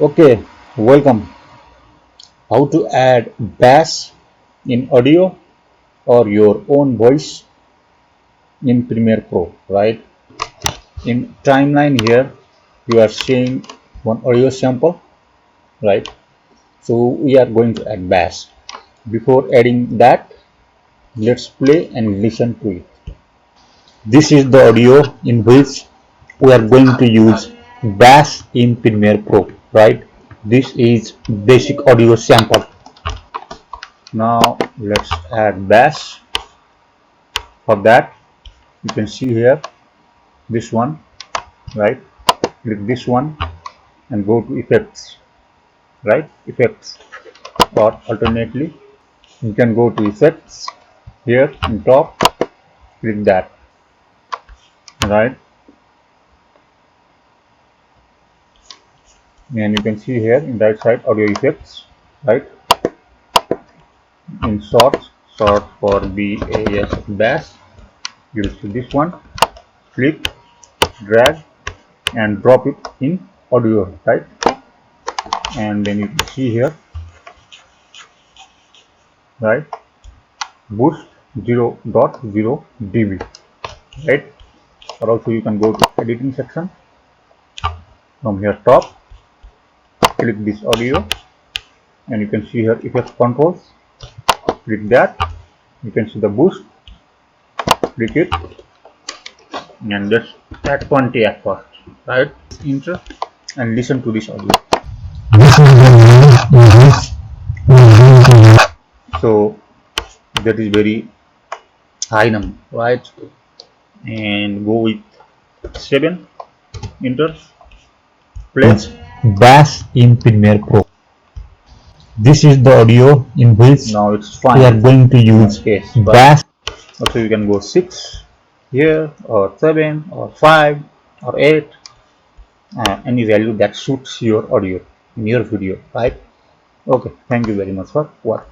Okay, welcome. How to add bass in audio or your own voice in Premiere Pro, right? In timeline here, you are seeing one audio sample, right? So we are going to add bass. Before adding that, let's play and listen to it. This is the audio in which we are going to use bass in Premiere Pro, right? This is basic audio sample. Now let's add bass. For that, you can see here this one, right? Click this one and go to effects, right? Effects, or alternately you can go to effects here in top, click that, right? And you can see here in right side audio effects, right? In short for bass, you will see this one. Click, drag and drop it in audio, right? And then you can see here, right? Boost 0.0 dB, right? Or also you can go to editing section. From here top, click this audio and you can see here effects controls. Click that, you can see the boost. Click it and just add 20 at first, right? Intro and listen to this audio. So that is very high number, right? And go with 7. Enter, play. Bass in Premiere Pro. This is the audio in which now it's fine. We are going to use bass. Also you can go 6 here, or 7 or 5 or 8, any value that suits your audio in your video, right? Okay, thank you very much for watching.